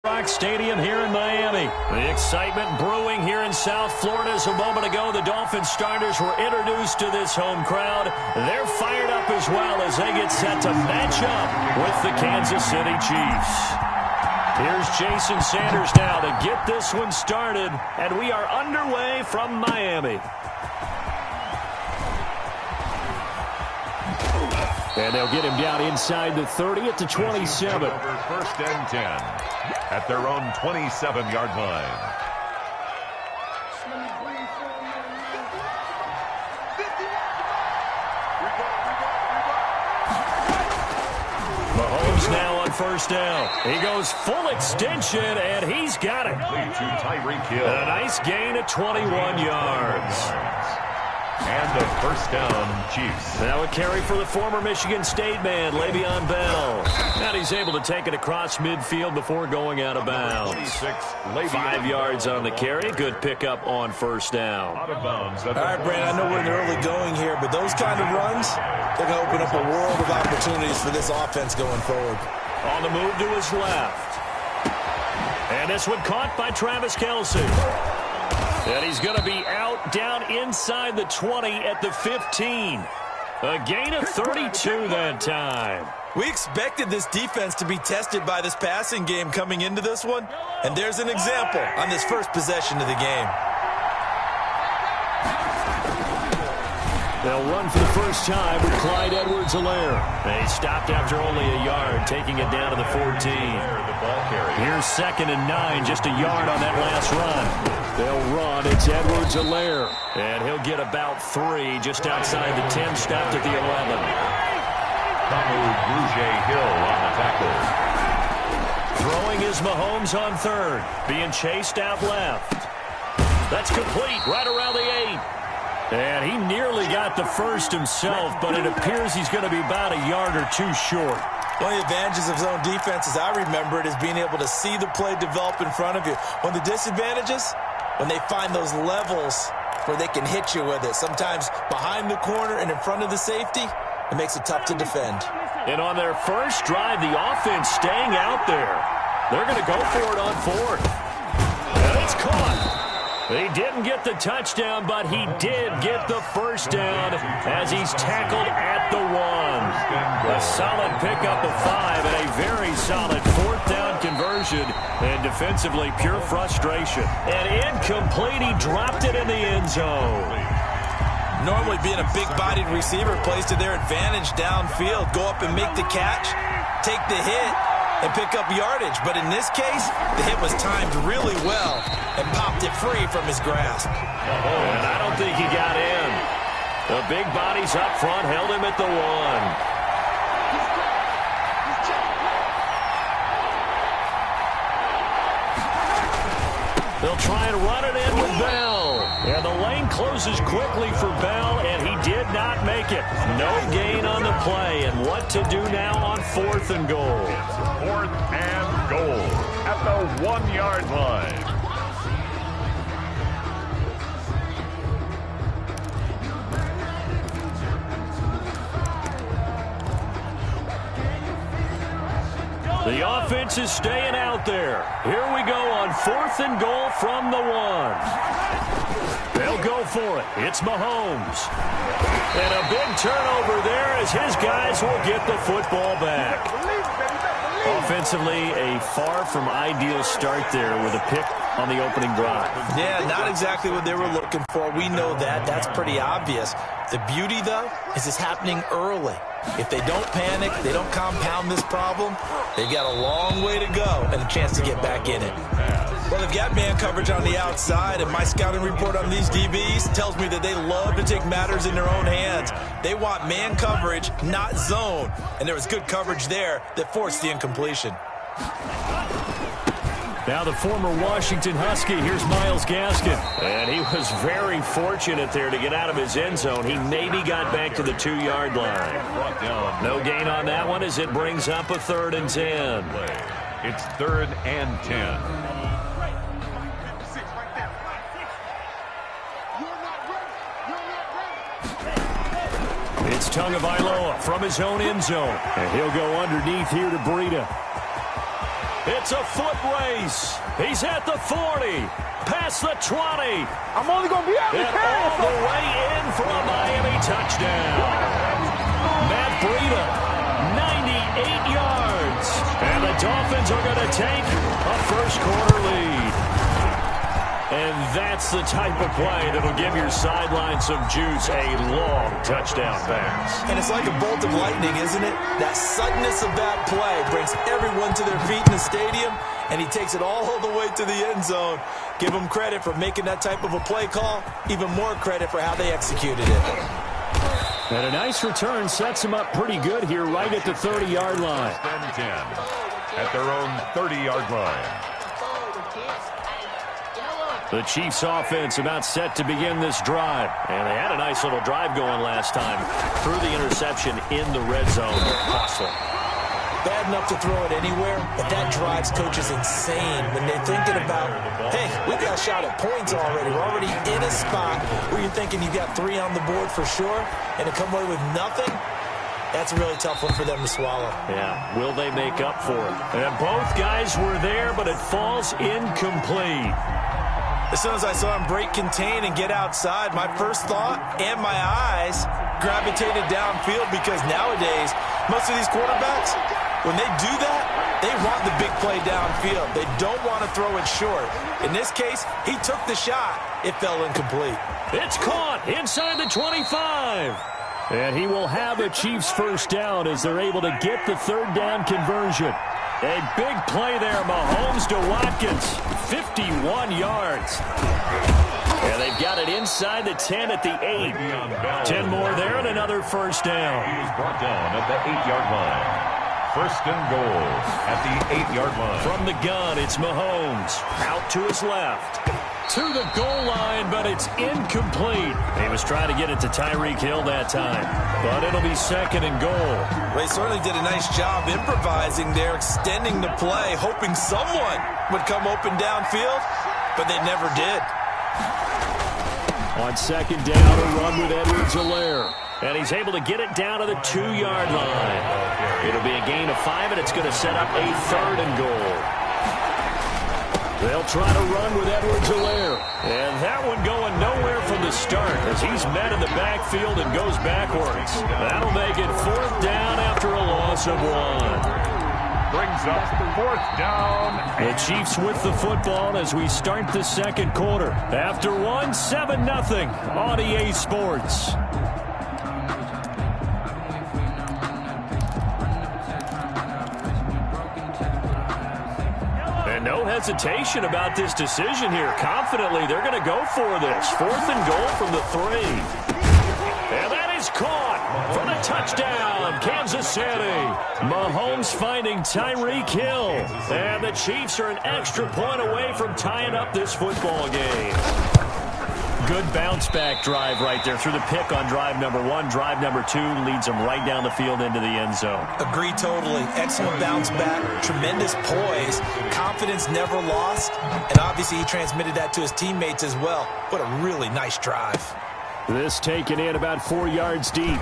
Rock Stadium here in Miami. The excitement brewing here in South Florida. As a moment ago, the Dolphins starters were introduced to this home crowd. They're fired up as well as they get set to match up with the Kansas City Chiefs. Here's Jason Sanders now to get this one started, and we are underway from Miami. And they'll get him down inside the 30 at the 27. First and 10 at their own 27-yard line. Mahomes now on first down. He goes full extension, and he's got it. To Tyreek Hill. A nice gain of 21 yards. And the first down, Chiefs. Now a carry for the former Michigan State man, Le'Veon Bell. And he's able to take it across midfield before going out of bounds. 5 yards on the carry. Good pickup on first down. Out of bounds. All right, Brandon, I know we're in the early going here, but those kind of runs, they're going to open up a world of opportunities for this offense going forward. On the move to his left. And this one caught by Travis Kelce. And he's going to be out down inside the 20 at the 15. A gain of 32 that time. We expected this defense to be tested by this passing game coming into this one, and there's an example on this first possession of the game. They'll run for the first time with Clyde Edwards-Helaire. They stopped after only a yard, taking it down to the 14. Here's 2nd and 9, just a yard on that last run. They'll run. It's Edwards-Helaire. And he'll get about 3 just outside the 10, stopped at the 11. Hill on the tackle. Throwing is Mahomes on 3rd. Being chased out left. That's complete right around the 8. And he nearly got the first himself, but it appears he's going to be about a yard or 2 short. One of the advantages of zone defense, as I remember it, is being able to see the play develop in front of you. One of the disadvantages, when they find those levels where they can hit you with it, sometimes behind the corner and in front of the safety, it makes it tough to defend. And on their first drive, the offense staying out there. They're going to go for it on 4th. And it's caught. He didn't get the touchdown, but he did get the first down as he's tackled at the 1. A solid pickup of 5 and a very solid 4th down conversion. And defensively, pure frustration. And incomplete, he dropped it in the end zone. Normally being a big-bodied receiver plays to their advantage downfield. Go up and make the catch, take the hit, and pick up yardage. But in this case, the hit was timed really well and popped it free from his grasp. And I don't think he got in. The big bodies up front held him at the 1. They'll try and run it in with Bell. And the lane closes quickly for Bell, and he did not make it. No gain on the play. And what to do now on 4th and goal? 4th and goal at the 1-yard line. The offense is staying out there. Here we go on 4th and goal from the 1. They'll go for it. It's Mahomes. And a big turnover there as his guys will get the football back. Offensively, a far from ideal start there with a pick on the opening drive. Yeah, not exactly what they were looking for. We know that. That's pretty obvious. The beauty, though, is it's happening early. If they don't panic, they don't compound this problem, they've got a long way to go and a chance to get back in it. Well, they've got man coverage on the outside, and my scouting report on these DBs tells me that they love to take matters in their own hands. They want man coverage, not zone, and there was good coverage there that forced the incompletion. Now the former Washington Husky, here's Myles Gaskin. And he was very fortunate there to get out of his end zone. He maybe got back to the 2-yard line. No gain on that one as it brings up a 3rd and 10. It's 3rd and 10. It's Tagovailoa from his own end zone. And he'll go underneath here to Breida. It's a foot race. He's at the 40, past the 20. I'm only going to be able to carry all the way in for a Miami touchdown. Matt Breida, 98 yards. And the Dolphins are going to take a first-quarter lead. And that's the type of play that'll give your sideline some juice, a long touchdown pass. And it's like a bolt of lightning, isn't it? That suddenness of that play brings everyone to their feet in the stadium, and he takes it all the way to the end zone. Give him credit for making that type of a play call, even more credit for how they executed it. And a nice return sets him up pretty good here right at the 30-yard line. 10 at their own 30-yard line. The Chiefs offense about set to begin this drive. And they had a nice little drive going last time. Threw the interception in the red zone. Costly. Bad enough to throw it anywhere, but that drives coaches insane when they're thinking about, hey, we got a shot at points already. We're already in a spot where you're thinking you got 3 on the board for sure, and to come away with nothing, that's a really tough one for them to swallow. Yeah, will they make up for it? And both guys were there, but it falls incomplete. As soon as I saw him break contain and get outside, my first thought and my eyes gravitated downfield, because nowadays, most of these quarterbacks, when they do that, they want the big play downfield. They don't want to throw it short. In this case, he took the shot. It fell incomplete. It's caught inside the 25. And he will have a Chiefs first down as they're able to get the third down conversion. A big play there, Mahomes to Watkins, 51 yards. And they've got it inside the 10 at the 8. 10 more there and another first down. He was brought down at the 8-yard line. First and goal at the 8-yard line. From the gun, it's Mahomes. Out to his left. To the goal line, but it's incomplete. He was trying to get it to Tyreek Hill that time. But it'll be second and goal. They certainly did a nice job improvising there, extending the play, hoping someone would come open downfield, but they never did. On second down, a run with Edwards-Helaire. And he's able to get it down to the 2-yard line. It'll be a gain of 5, and it's going to set up a third and goal. They'll try to run with Edwards-Helaire. And that one going nowhere from the start as he's met in the backfield and goes backwards. That'll make it fourth down after a loss of 1. Brings up fourth down. The Chiefs with the football as we start the second quarter. After 1, 7-0 on EA Sports. No hesitation about this decision here. Confidently, they're going to go for this. Fourth and goal from the 3. And that is caught for the touchdown, Kansas City. Mahomes finding Tyreek Hill. And the Chiefs are an extra point away from tying up this football game. Good bounce-back drive right there through the pick on drive number 1. Drive number 2 leads them right down the field into the end zone. Agree totally. Excellent bounce-back, tremendous poise, confidence never lost, and obviously he transmitted that to his teammates as well. What a really nice drive. This taken in about 4 yards deep.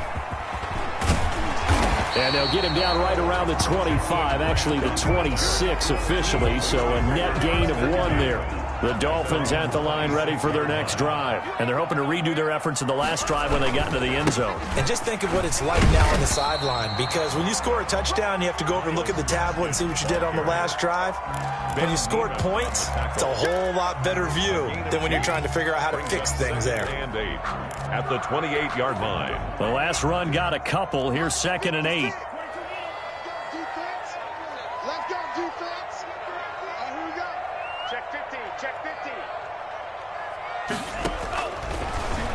And they'll get him down right around the 25, actually the 26 officially, so a net gain of 1 there. The Dolphins at the line ready for their next drive. And they're hoping to redo their efforts in the last drive when they got into the end zone. And just think of what it's like now on the sideline, because when you score a touchdown, you have to go over and look at the tablet and see what you did on the last drive. When you scored points, it's a whole lot better view than when you're trying to figure out how to fix things there. And 8 at the 28-yard line. The last run got a couple. Here's second and 8.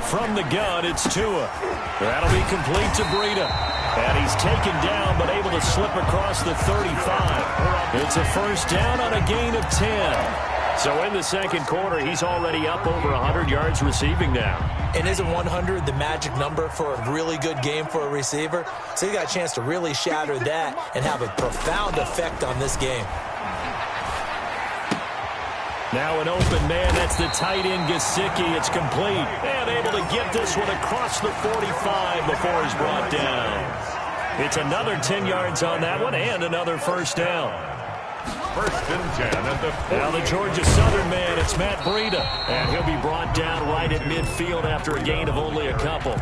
From the gun, it's Tua. That'll be complete to Breida. And he's taken down, but able to slip across the 35. It's a first down on a gain of 10. So in the second quarter, he's already up over 100 yards receiving now. And isn't 100 the magic number for a really good game for a receiver? So he got a chance to really shatter that and have a profound effect on this game. Now an open man, that's the tight end Gesicki. It's complete. And able to get this one across the 45 before he's brought down. It's another 10 yards on that one and another first down. First and 10 at the 40. Now the Georgia Southern man, it's Matt Breida. And he'll be brought down right at midfield after a gain of only a couple.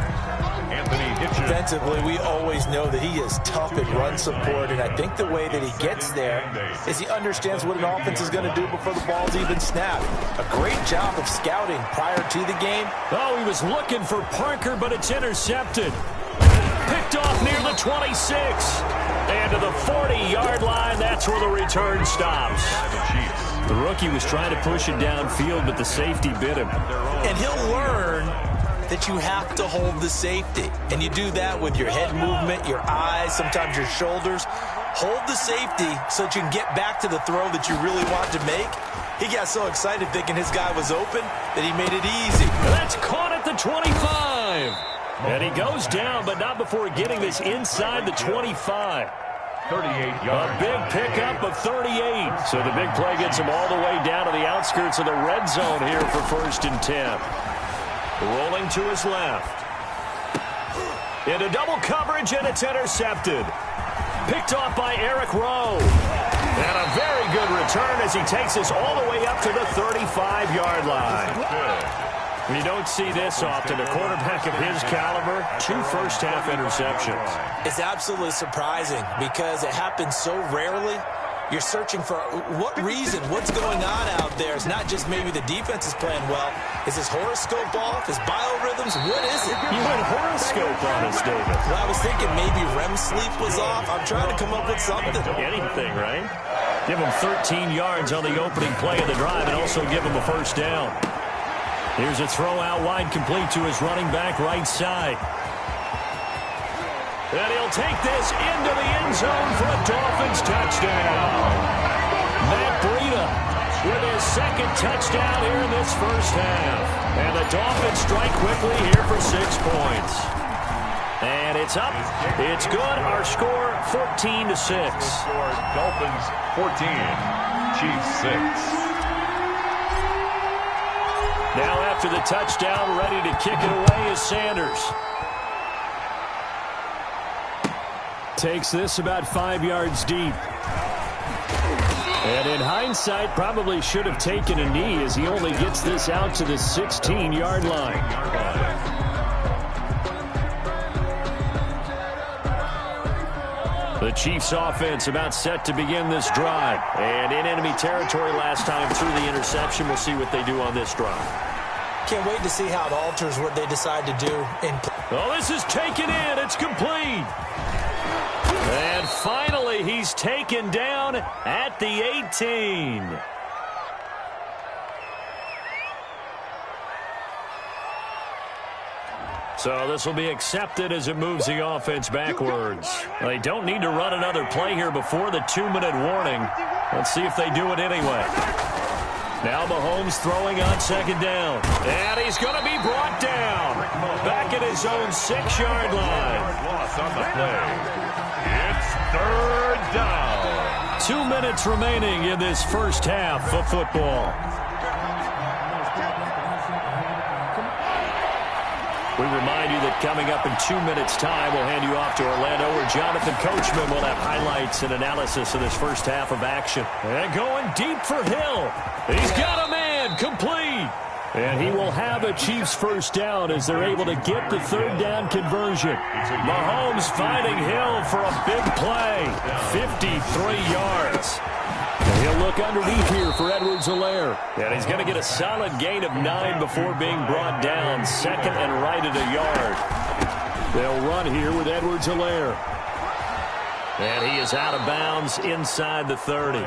Anthony Hitchens. Defensively, we always know that he is tough at run support, and I think the way that he gets there is he understands what an offense is going to do before the ball's even snapped. A great job of scouting prior to the game. Oh, he was looking for Parker, but it's intercepted. Picked off near the 26. And to the 40-yard line, that's where the return stops. The rookie was trying to push it downfield, but the safety bit him. And he'll learn that you have to hold the safety. And you do that with your head movement, your eyes, sometimes your shoulders. Hold the safety so that you can get back to the throw that you really want to make. He got so excited thinking his guy was open that he made it easy. That's caught at the 25. And he goes down, but not before getting this inside the 25. 38 yards. A big pickup of 38. So the big play gets him all the way down to the outskirts of the red zone here for first and 10. Rolling to his left. Into double coverage, and it's intercepted. Picked off by Eric Rowe. And a very good return as he takes us all the way up to the 35-yard line. You don't see this often. A quarterback of his caliber, 2 first-half interceptions. It's absolutely surprising because it happens so rarely. You're searching for what reason, what's going on out there. It's not just maybe the defense is playing well. Is his horoscope off? His biorhythms? What is it? You went horoscope on us, David. Well, I was thinking maybe REM sleep was off. I'm trying to come up with something. Anything, right? Give him 13 yards on the opening play of the drive and also give him a first down. Here's a throw out wide, complete to his running back right side. And he'll take this into the end zone for a Dolphins touchdown. Matt Breida with his second touchdown here in this first half. And the Dolphins strike quickly here for 6 points. And it's up. It's good. Our score, 14-6. Dolphins 14, Chiefs 6. Now after the touchdown, ready to kick it away is Sanders. Takes this about 5 yards deep. And in hindsight, probably should have taken a knee as he only gets this out to the 16-yard line. The Chiefs offense about set to begin this drive. And in enemy territory last time through the interception. We'll see what they do on this drive. Can't wait to see how it alters what they decide to do. Oh, this is taken in. It's complete. And finally, he's taken down at the 18. So this will be accepted as it moves the offense backwards. They don't need to run another play here before the 2-minute warning. Let's see if they do it anyway. Now Mahomes throwing on second down. And he's going to be brought down. Back at his own 6-yard line. Loss on the play. It's third down. 2 minutes remaining in this first half of football. We remind you that coming up in 2 minutes' time, we'll hand you off to Orlando, where Jonathan Coachman will have highlights and analysis of this first half of action. And going deep for Hill. He's got a man, complete. And he will have a Chiefs first down as they're able to get the third down conversion. Mahomes finding Hill for a big play. 53 yards. And he'll look underneath here for Edwards-Helaire. And he's going to get a solid gain of 9 before being brought down. Second and right at a yard. They'll run here with Edwards-Helaire. And he is out of bounds inside the 30.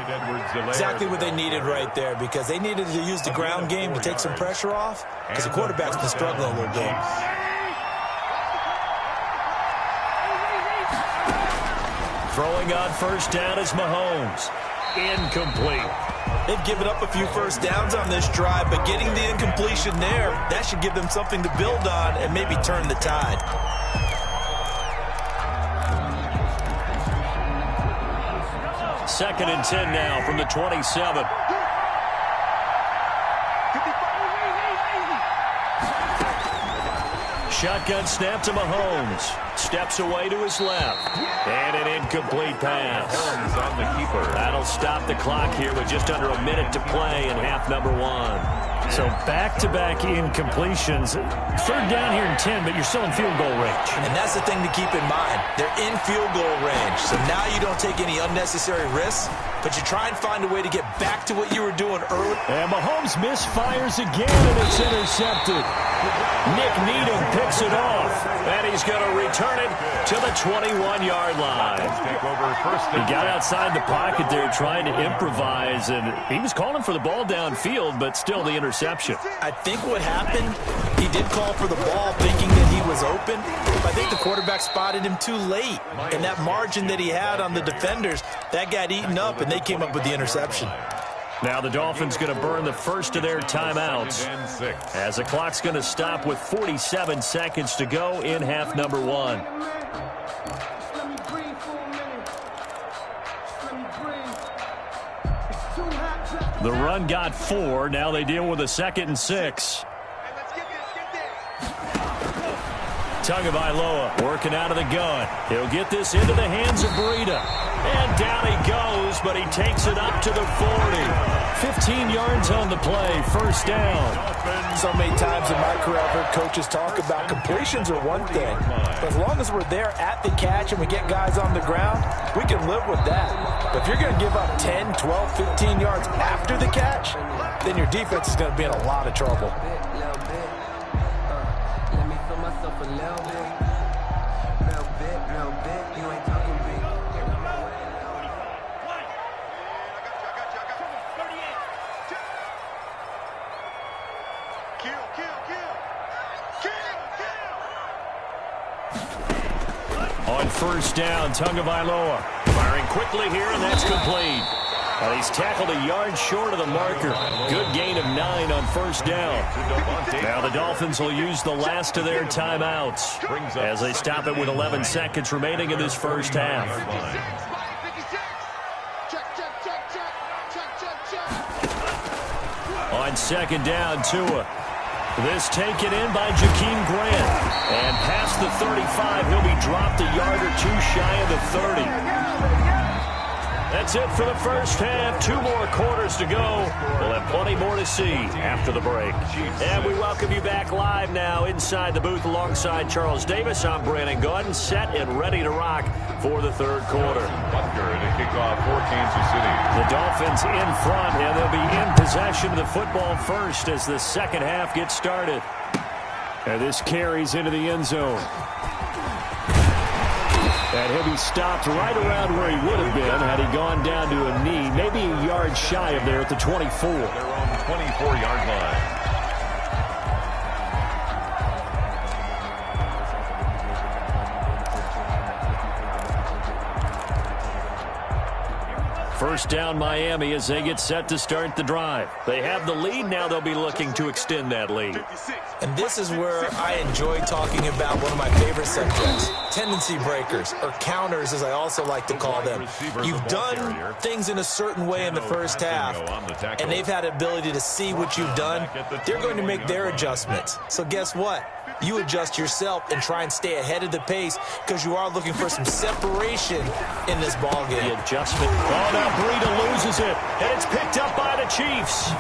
Exactly what they needed right there, because they needed to use the ground game to take some pressure off, because the quarterback's been struggling a little bit. Throwing on first down is Mahomes. Incomplete. They've given up a few first downs on this drive, but getting the incompletion there, that should give them something to build on and maybe turn the tide. Second and 10 now from the 27. Shotgun snap to Mahomes. Steps away to his left. And an incomplete pass. Mahomes on the keeper. That'll stop the clock here with just under a minute to play in half number 1. So back-to-back incompletions. Third down here in 10, but you're still in field goal range. And that's the thing to keep in mind. They're in field goal range. So now you don't take any unnecessary risks, but you try and find a way to get back to what you were doing early. And Mahomes misfires again, and it's intercepted. Nick Needham picks it off, and he's going to return it to the 21-yard line. He got outside the pocket there trying to improvise, and he was calling for the ball downfield, but still the interception. I think what happened, he did call for the ball thinking that he was open. I think the quarterback spotted him too late, and that margin that he had on the defenders, that got eaten up, and they came up with the interception. Now the Dolphins going to burn the first of their timeouts as the clock's going to stop with 47 seconds to go in half number 1. The run got 4. Now they deal with a 2nd and 6. Tagovailoa working out of the gun. He'll get this into the hands of Breida. And down he goes, but he takes it up to the 40. 15 yards on the play, first down. So many times in my career, I've heard coaches talk about completions are one thing. But as long as we're there at the catch and we get guys on the ground, we can live with that. But if you're going to give up 10, 12, 15 yards after the catch, then your defense is going to be in a lot of trouble. Let me feel myself a little bit. You ain't talking big. On first down, Tagovailoa firing quickly here, and that's complete. He's tackled a yard short of the marker. Good gain of 9 on first down. Now the Dolphins will use the last of their timeouts as they stop it with 11 seconds remaining in this first half. On second down, Tua. This taken in by Jakeem Grant. And past the 35, he'll be dropped a yard or 2 shy of the 30. That's it for the first half. 2 more quarters to go. We'll have plenty more to see after the break. And we welcome you back live now inside the booth alongside Charles Davis. I'm Brandon Gordon, set and ready to rock for the third quarter. Butker to kick off for Kansas City. The Dolphins in front, and they'll be in possession of the football first as the second half gets started. And this carries into the end zone. And he'll be stopped right around where he would have been had he gone down to a knee, maybe a yard shy of there at the 24. Their own 24-yard line. First down Miami as they get set to start the drive. They have the lead. Now they'll be looking to extend that lead. And this is where I enjoy talking about one of my favorite subjects, tendency breakers, or counters as I also like to call them. You've done things in a certain way in the first half, and they've had ability to see what you've done. They're going to make their adjustments. So guess what? You adjust yourself and try and stay ahead of the pace because you are looking for some separation in this ball game. The adjustment. Oh, now Breida loses it, and it's picked up by the Chiefs.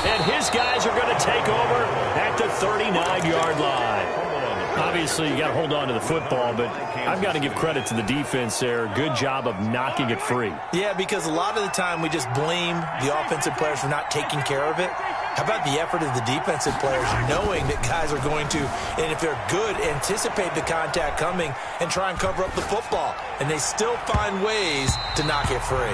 And his guys are going to take over at the 39-yard line. Obviously, you got to hold on to the football, but I've got to give credit to the defense there. Good job of knocking it free. Yeah, because a lot of the time we just blame the offensive players for not taking care of it. How about the effort of the defensive players knowing that guys are going to, and if they're good, anticipate the contact coming and try and cover up the football. And they still find ways to knock it free.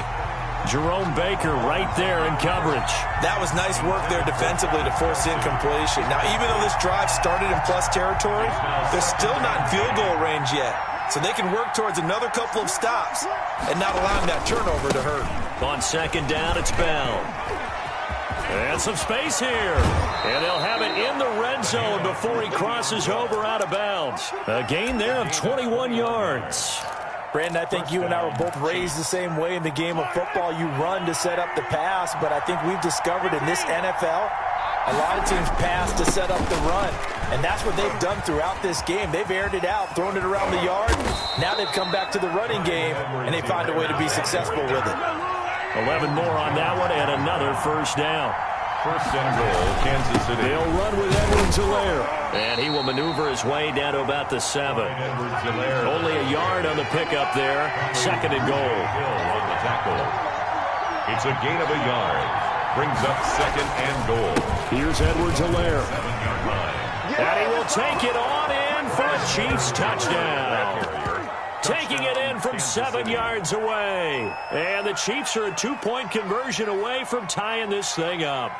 Jerome Baker right there in coverage. That was nice work there defensively to force incompletion. Now, even though this drive started in plus territory, they're still not in field goal range yet. So they can work towards another couple of stops and not allowing that turnover to hurt. On second down, it's Bell. And some space here. And they'll have it in the red zone before he crosses over out of bounds. A gain there of 21 yards. Brandon, I think you and I were both raised the same way in the game of football. You run to set up the pass, but I think we've discovered in this NFL, A lot of teams pass to set up the run, and that's what they've done throughout this game. They've aired it out, thrown it around the yard. Now they've come back to the running game, and they find a way to be successful with it. 11 more on that one, and another first down. First and goal, Kansas City. They'll run with Edwards-Helaire. And he will maneuver his way down to about the 7. Only a yard on the pickup there. Second and goal. On the tackle. It's a gain of a yard. Brings up second and goal. Here's Edwards-Helaire. 7-yard line. And he will take it on in for a Chiefs touchdown. Taking it in from 7 yards away. And the Chiefs are a 2-point conversion away from tying this thing up.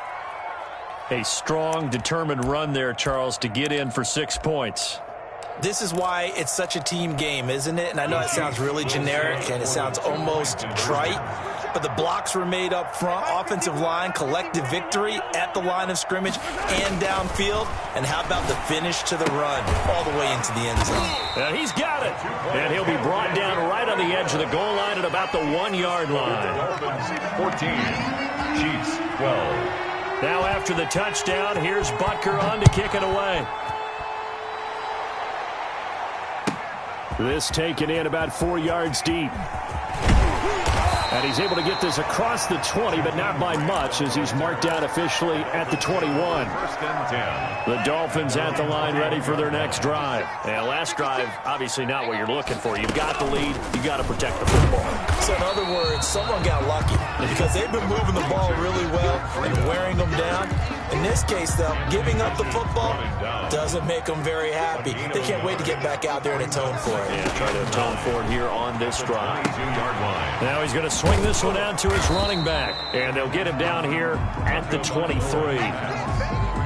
A strong, determined run there, Charles, to get in for 6 points. This is why it's such a team game, isn't it? And I know it sounds really generic and it sounds almost trite, but the blocks were made up front, offensive line, collective victory at the line of scrimmage and downfield. And how about the finish to the run all the way into the end zone? And he's got it. And he'll be brought down right on the edge of the goal line at about the 1-yard line. Dolphins 14, Chiefs 12. Now after the touchdown, here's Butker on to kick it away. This taken in about 4 yards deep. And he's able to get this across the 20, but not by much, as he's marked down officially at the 21. First and 10. The Dolphins at the line ready for their next drive. And last drive, obviously not what you're looking for. You've got the lead. You've got to protect the football. So in other words, someone got lucky because they've been moving the ball really well and wearing them down. In this case, though, giving up the football doesn't make them very happy. They can't wait to get back out there and atone for it. Yeah, try to atone for it here on this drive. 22-yard line. Now he's going to swing this one out to his running back. And they'll get him down here at the 23.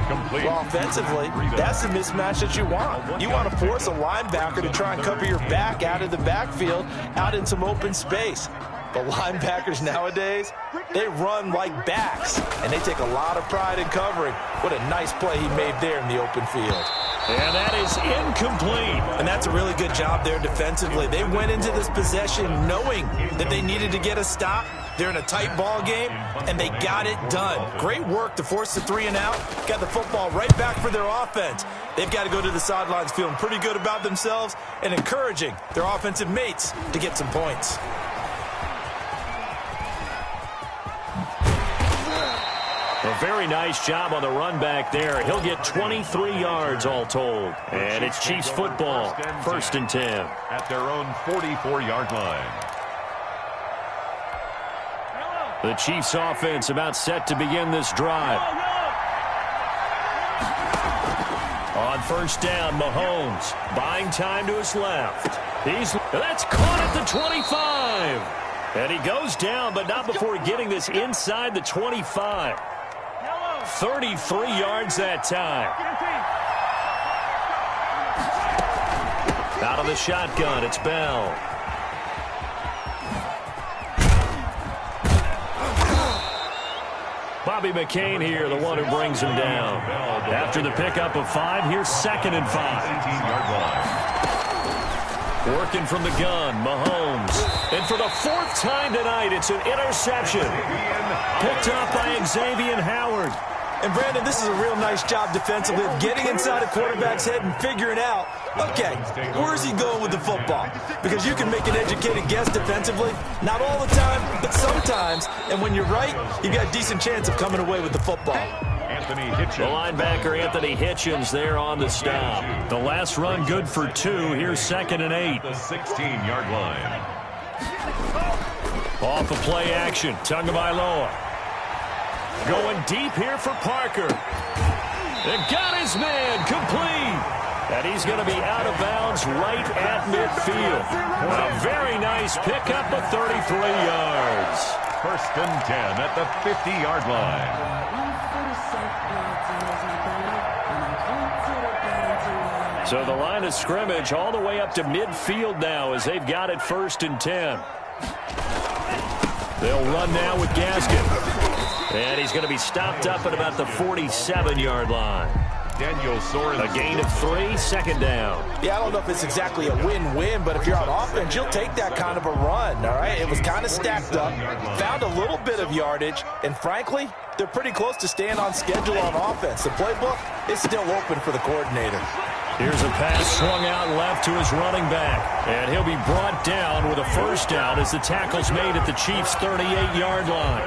Complete. Well, offensively, that's the mismatch that you want. You want to force a linebacker to try and cover your back out of the backfield, out in some open space. But linebackers nowadays, they run like backs, and they take a lot of pride in covering. What a nice play he made there in the open field. And that is incomplete. And that's a really good job there defensively. They went into this possession knowing that they needed to get a stop. They're in a tight ball game, and they got it done. Great work to force the 3 and out. Got the football right back for their offense. They've got to go to the sidelines feeling pretty good about themselves and encouraging their offensive mates to get some points. A very nice job on the run back there. He'll get 23 yards all told. And it's Chiefs football, first and 10. At their own 44-yard line. The Chiefs offense about set to begin this drive. On first down, Mahomes buying time to his left. That's caught at the 25. And he goes down, but not before getting this inside the 25. 33 yards that time. Out of the shotgun, it's Bell. Bobby McCain here, the one who brings him down. After the pickup of 5, here's second and 5. 18-yard line. Working from the gun, Mahomes. And for the 4th time tonight, it's an interception. Picked up by Xavier Howard. And, Brandon, this is a real nice job defensively of getting inside a quarterback's head and figuring out, okay, where's he going with the football? Because you can make an educated guess defensively, not all the time, but sometimes. And when you're right, you've got a decent chance of coming away with the football. Anthony Hitchens. The linebacker, Anthony Hitchens, there on the stop. The last run good for 2. Here's second and 8. The 16-yard line. Off of play action, Tagovailoa. Going deep here for Parker. They got his man complete. And he's going to be out of bounds right at midfield. A very nice pickup of 33 yards. First and 10 at the 50-yard line. So the line of scrimmage all the way up to midfield now as they've got it first and 10. They'll run now with Gaskin. And he's going to be stopped up at about the 47-yard line. Daniel Sorensen. A gain of 3, second down. Yeah, I don't know if it's exactly a win-win, but if you're on offense, you'll take that kind of a run, all right? It was kind of stacked up, found a little bit of yardage, and frankly, they're pretty close to staying on schedule on offense. The playbook is still open for the coordinator. Here's a pass swung out left to his running back. And he'll be brought down with a first down as the tackle's made at the Chiefs' 38-yard line.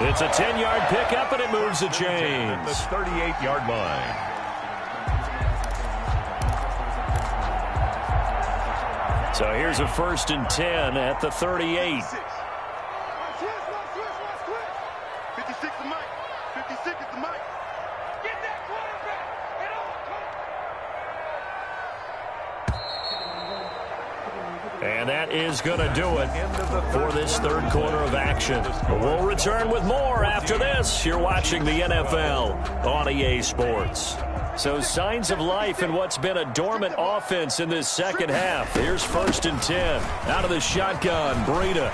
It's a 10-yard pickup, and it moves the chains. The 38-yard line. So here's a 1st and 10 at the 38. 56 the mic. 56 is the mic. Get that quarterback. Get on. And that is going to do it for this third quarter of action. We'll return with more after this. You're watching the NFL on EA Sports. So signs of life in what's been a dormant offense in this second half. Here's 1st and 10. Out of the shotgun, Breida.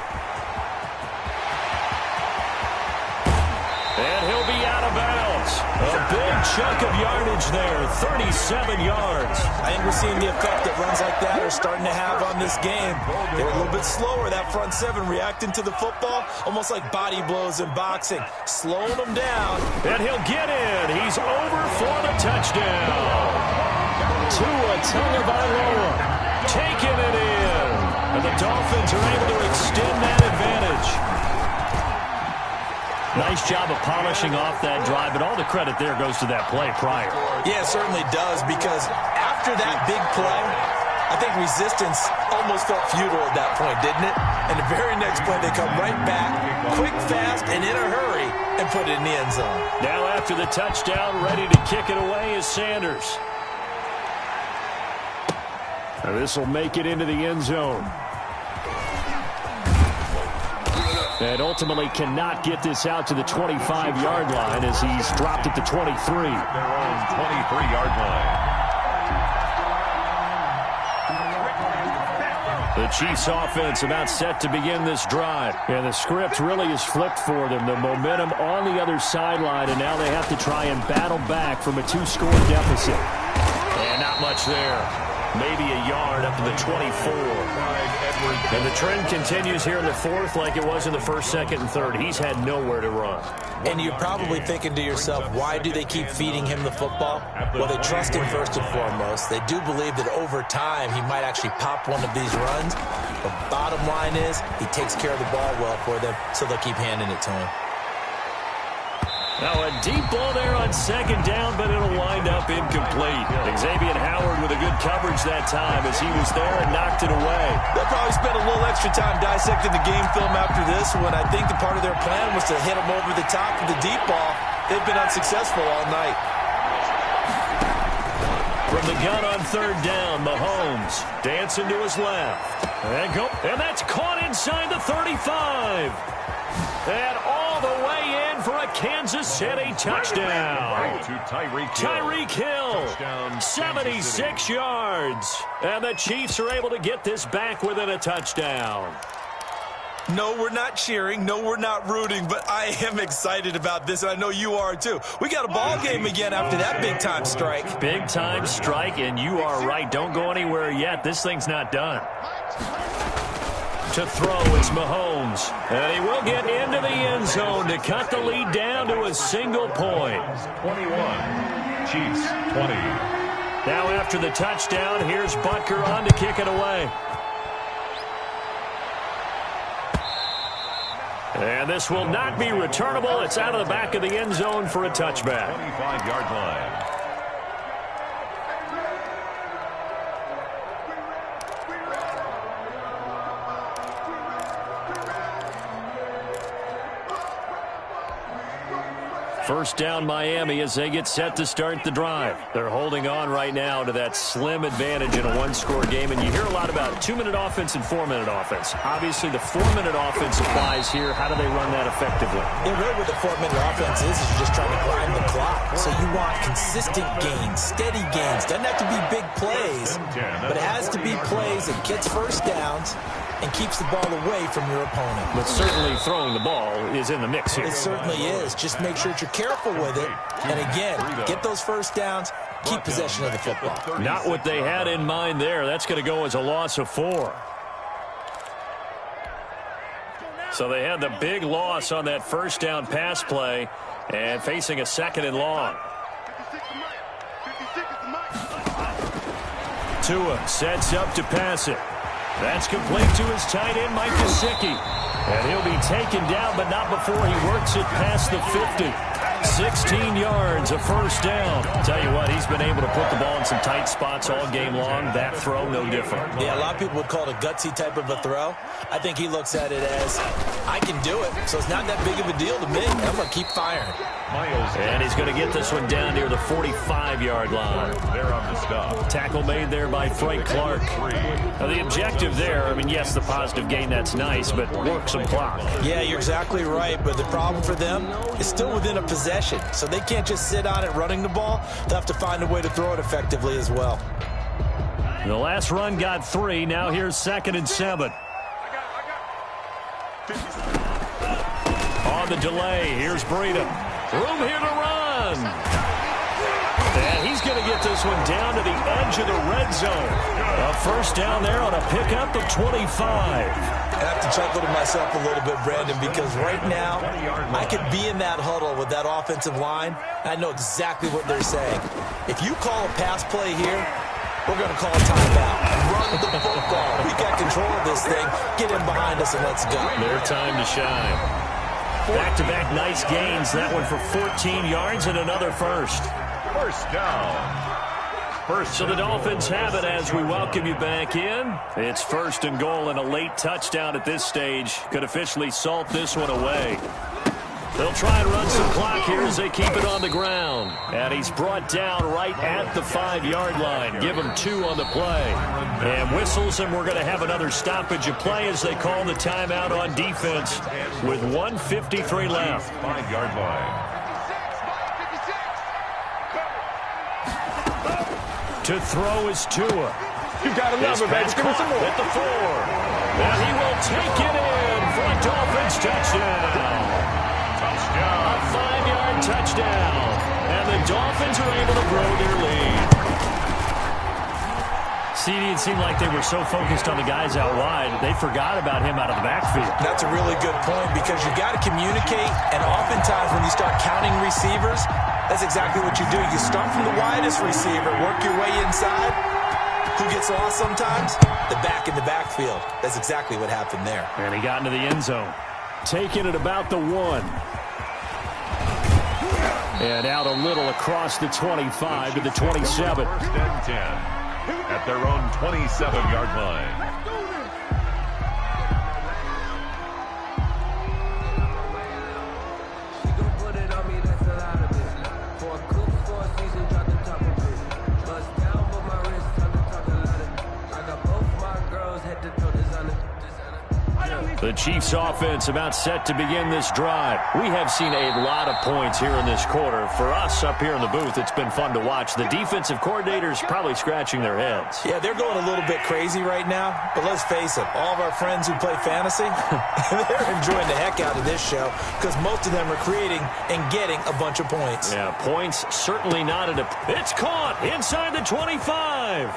And he'll be out of bounds. A big chunk of yardage there, 37 yards. I think we're seeing the effect that runs like that are starting to have on this game. They were a little bit slower, that front seven, reacting to the football, almost like body blows in boxing, slowing them down. And he'll get in. He's over for the touchdown. Tua Tagovailoa taking it in. And the Dolphins are able to extend that advantage. Nice job of polishing off that drive, but all the credit there goes to that play prior. Yeah, it certainly does, because after that big play, I think resistance almost felt futile at that point, didn't it? And the very next play, they come right back, quick, fast, and in a hurry, and put it in the end zone. Now after the touchdown, ready to kick it away is Sanders. Now this will make it into the end zone. And ultimately cannot get this out to the 25-yard line as he's dropped at the 23. Their own 23-yard line. The Chiefs offense about set to begin this drive. And the script really is flipped for them. The momentum on the other sideline, and now they have to try and battle back from a 2-score deficit. And not much there. Maybe a yard up to the 24. And the trend continues here in the fourth like it was in the first, second, and third. He's had nowhere to run. And you're probably thinking to yourself, why do they keep feeding him the football? Well, they trust him first and foremost. They do believe that over time he might actually pop one of these runs. The bottom line is he takes care of the ball well for them, so they'll keep handing it to him. Now a deep ball there on second down, but it'll wind up incomplete. Xavier Howard with a good coverage that time as he was there and knocked it away. They'll probably spend a little extra time dissecting the game film after this one. I think the part of their plan was to hit him over the top with the deep ball. They've been unsuccessful all night. From the gun on third down, Mahomes dancing to his left. And that's caught inside the 35. And all the way in for a Kansas City touchdown. To Tyreek Hill, 76 yards. And the Chiefs are able to get this back within a touchdown. No, we're not cheering. No, we're not rooting. But I am excited about this, and I know you are too. We got a ball game again after that big-time strike. Big-time strike, and you are right. Don't go anywhere yet. This thing's not done. To throw, it's Mahomes. And he will get into the end zone to cut the lead down to a single point. 21, Chiefs 20. Now after the touchdown, here's Butker on to kick it away. And this will not be returnable. It's out of the back of the end zone for a touchback. 25-yard line. First down Miami as they get set to start the drive. They're holding on right now to that slim advantage in a one-score game. And you hear a lot about 2-minute offense and 4-minute offense. Obviously, the 4-minute offense applies here. How do they run that effectively? Yeah, really what the 4-minute offense is you're just trying to grind the clock. So you want consistent gains, steady gains. Doesn't have to be big plays, but it has to be plays that gets first downs and keeps the ball away from your opponent. But certainly throwing the ball is in the mix here. It certainly is. Just make sure that you're careful with it. And again, get those first downs, keep possession of the football. Not what they had in mind there. That's going to go as a loss of 4. So they had the big loss on that first down pass play. And facing a 2nd and long. 56 to Mike. 56 is the Mike. Tua sets up to pass it. That's complete to his tight end, Mike Gesicki. And he'll be taken down, but not before he works it past the 50. 16 yards, a first down. Tell you what, he's been able to put the ball in some tight spots all game long. That throw, no different. Yeah, a lot of people would call it a gutsy type of a throw. I think he looks at it as, I can do it, so it's not that big of a deal to me. I'm going to keep firing. And he's going to get this one down near the 45-yard line. They're on the stop. Tackle made there by Frank Clark. Now, the objective there, I mean, yes, the positive gain, that's nice, but work some clock. Yeah, you're exactly right, but the problem for them is still within a possession, so they can't just sit on it running the ball. They'll have to find a way to throw it effectively as well. The last run got 3. Now here's 2nd and 7. On the delay, here's Breida. Room here to run. And he's going to get this one down to the edge of the red zone. A first down there on a pickup of 25. I have to chuckle to myself a little bit, Brandon, because right now I could be in that huddle with that offensive line. I know exactly what they're saying. If you call a pass play here, we're going to call a timeout. Run the football. We got control of this thing. Get in behind us and let's go. Their time to shine. Back-to-back nice gains. That one for 14 yards and another first. First down. So the Dolphins have it as we welcome you back in. It's 1st and goal, and a late touchdown at this stage could officially salt this one away. They'll try and run some clock here as they keep it on the ground. And he's brought down right at the 5-yard line. Give him 2 on the play. And whistles, and we're going to have another stoppage of play as they call the timeout on defense with 1:53 left. 5-yard line. To throw is Tua. You got to love it, baby. Give me some more. At the 4. Now he will take it in for a Dolphins touchdown. A 5-yard touchdown. And the Dolphins are able to grow their lead. CD, it seemed like they were so focused on the guys out wide, they forgot about him out of the backfield. That's a really good point because you got to communicate, and oftentimes when you start counting receivers, that's exactly what you do. You start from the widest receiver, work your way inside. Who gets lost sometimes? The back in the backfield. That's exactly what happened there. And he got into the end zone. Taking it about the 1. And out a little across the 25 to the 27. 1st and 10 at their own 27-yard line. The Chiefs offense about set to begin this drive. We have seen a lot of points here in this quarter. For us up here in the booth, it's been fun to watch. The defensive coordinators probably scratching their heads. Yeah, they're going a little bit crazy right now. But let's face it, all of our friends who play fantasy, they're enjoying the heck out of this show because most of them are creating and getting a bunch of points. Yeah, points certainly not at a... It's caught inside the 25.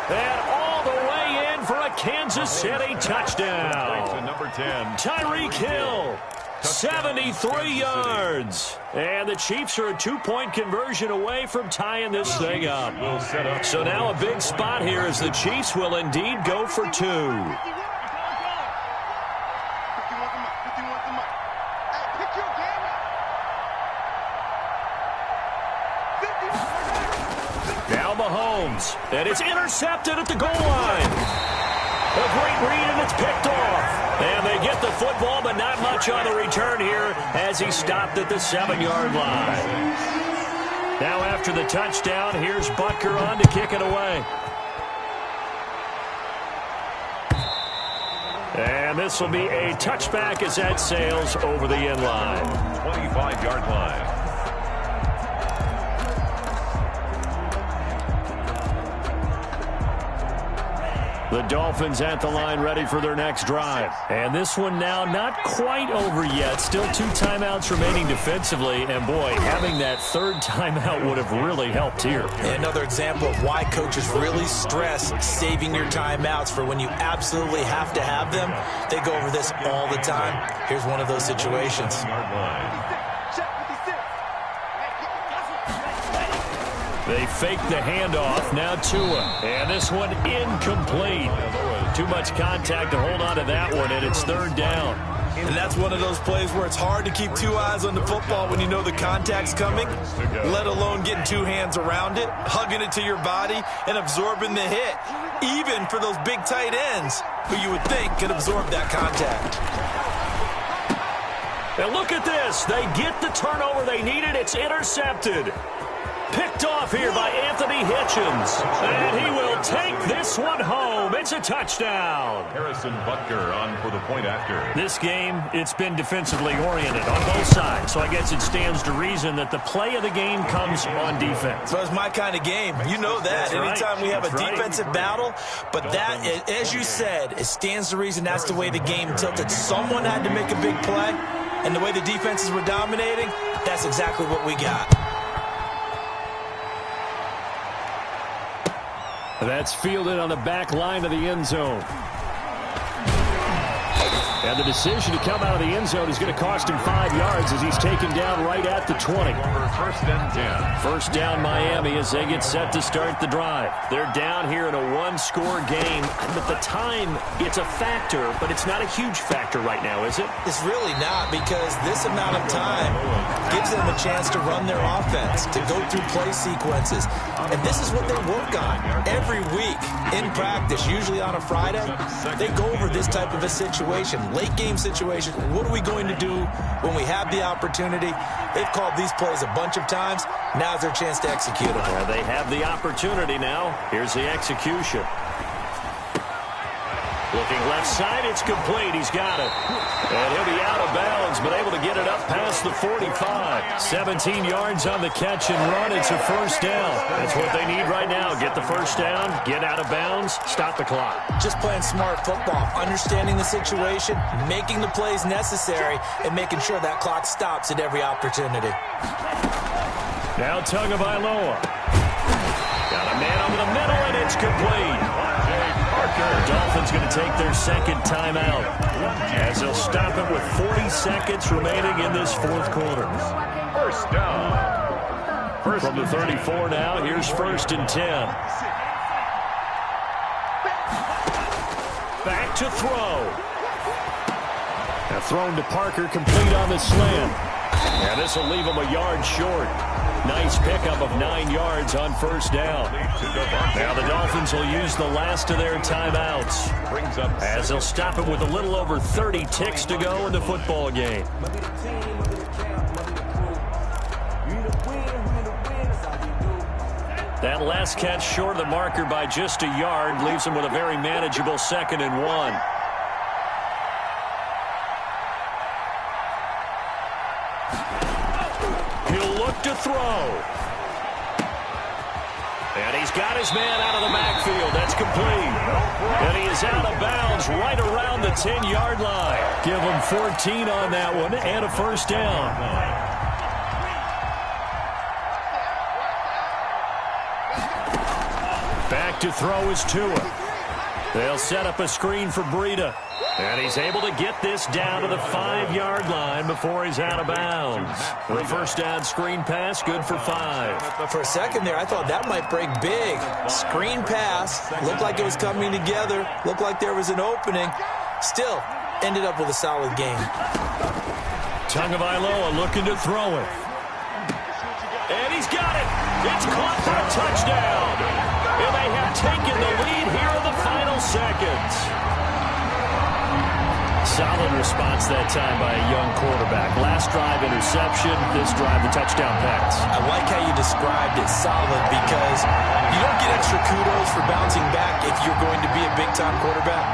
And all the way in for a Kansas City touchdown. Number 10. Tyreek Hill, 73 yards. And the Chiefs are a 2-point conversion away from tying this thing up. So now a big spot here as the Chiefs will indeed go for 2. 51 to Mike. Hey, pick your game up. Now Mahomes, and it's intercepted at the goal line. A great read, and it's picked off. And they get the football, but not much on the return here as he stopped at the 7-yard line. Now after the touchdown, here's Butker on to kick it away. And this will be a touchback as that sails over the end line. 25-yard line. The Dolphins at the line ready for their next drive. And this one now not quite over yet. Still 2 timeouts remaining defensively. And, boy, having that 3rd timeout would have really helped here. Another example of why coaches really stress saving your timeouts for when you absolutely have to have them. They go over this all the time. Here's one of those situations. Check 56. They fake the handoff. Now Tua. And this one incomplete. Too much contact to hold on to that one, and it's third down. And that's one of those plays where it's hard to keep two eyes on the football when you know the contact's coming, let alone getting two hands around it, hugging it to your body, and absorbing the hit, even for those big tight ends who you would think could absorb that contact. And look at this. They get the turnover they needed. It's intercepted. Picked off here by Anthony Hitchens. And he will take this one home. It's a touchdown. Harrison Butker on for the point after. This game, it's been defensively oriented on both sides. So I guess it stands to reason that the play of the game comes on defense. So it's my kind of game. You know that. Anytime we have a defensive battle. But that, as you said, it stands to reason that's the way the game tilted. Someone had to make a big play. And the way the defenses were dominating, that's exactly what we got. That's fielded on the back line of the end zone. And the decision to come out of the end zone is going to cost him 5 yards as he's taken down right at the 20. First and 10. First down Miami as they get set to start the drive. They're down here in a one-score game. But the time, it's a factor, but it's not a huge factor right now, is it? It's really not, because this amount of time gives them a chance to run their offense, to go through play sequences. And this is what they work on every week in practice, usually on a Friday. They go over this type of a situation, late game situation. What are we going to do when we have the opportunity? They've called these plays a bunch of times. Now's their chance to execute them. Yeah, they have the opportunity now. Here's the execution. Looking left side, it's complete. He's got it. And he'll be out of bounds, but able to get it up past the 45. 17 yards on the catch and run. It's a first down. That's what they need right now. Get the first down, get out of bounds, stop the clock. Just playing smart football, understanding the situation, making the plays necessary, and making sure that clock stops at every opportunity. Now Tagovailoa. Got a man over the middle, and it's complete. Dolphins going to take their second timeout as they'll stop it with 40 seconds remaining in this fourth quarter. First down. From the 34 now, here's first and 10. Back to throw. Now thrown to Parker, complete on the slant. And this will leave him a yard short. Nice pickup of 9 yards on first down. Now the Dolphins will use the last of their timeouts as they'll stop it with a little over 30 ticks to go in the football game. That last catch short of the marker by just a yard leaves him with a very manageable second and 1. To throw. And he's got his man out of the backfield. That's complete. And he is out of bounds right around the 10-yard line. Give him 14 on that one and a first down. Back to throw is Tua. They'll set up a screen for Breida. And he's able to get this down to the 5-yard line before he's out of bounds. The first down screen pass, good for 5. For a second there, I thought that might break big. Screen pass, looked like it was coming together, looked like there was an opening. Still, ended up with a solid game. Tagovailoa looking to throw it. And he's got it. It's caught for a touchdown. And they have taken the lead here in the final seconds. Solid response that time by a young quarterback. Last drive, interception. This drive, the touchdown pass. I like how you described it, solid, because you don't get extra kudos for bouncing back if you're going to be a big-time quarterback.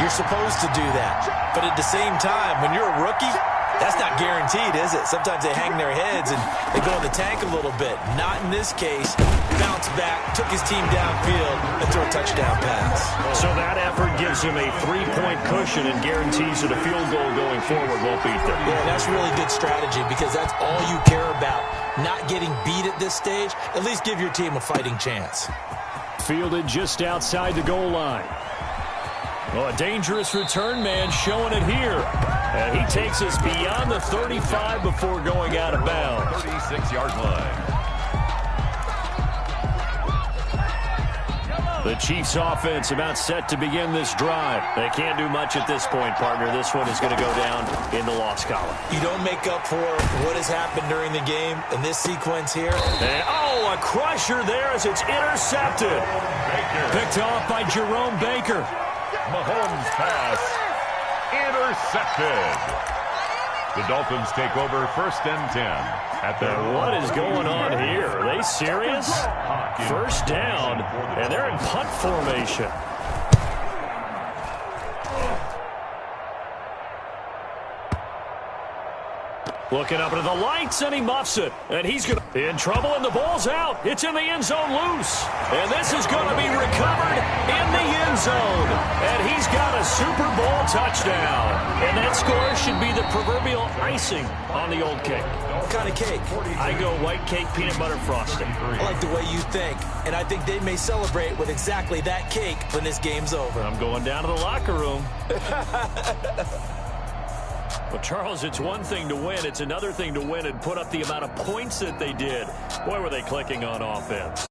You're supposed to do that. But at the same time, when you're a rookie, that's not guaranteed, is it? Sometimes they hang their heads and they go in the tank a little bit. Not in this case. Bounced back, took his team downfield, and threw a touchdown pass. So that effort gives him a 3-point cushion and guarantees that a field goal going forward won't beat them. Yeah, that's really good strategy because that's all you care about. Not getting beat at this stage. At least give your team a fighting chance. Fielded just outside the goal line. Well, a dangerous return man showing it here. And he takes us beyond the 35 before going out of bounds. 36-yard line. The Chiefs offense about set to begin this drive. They can't do much at this point, partner. This one is going to go down in the loss column. You don't make up for what has happened during the game in this sequence here. And, oh, a crusher there as it's intercepted. Baker. Picked off by Jerome Baker. Mahomes pass intercepted. The Dolphins take over 1st and 10 at their What is going on here? Are they serious? First down, and they're in punt formation. Looking up into the lights, and he muffs it. And he's going to in trouble, and the ball's out. It's in the end zone loose. And this is going to be recovered in the end zone. And he's got a Super Bowl touchdown. And that score should be the proverbial icing on the old cake. What kind of cake? I go white cake, peanut butter frosting. I like the way you think. And I think they may celebrate with exactly that cake when this game's over. I'm going down to the locker room. Well, Charles, it's one thing to win. It's another thing to win and put up the amount of points that they did. Boy, were they clicking on offense.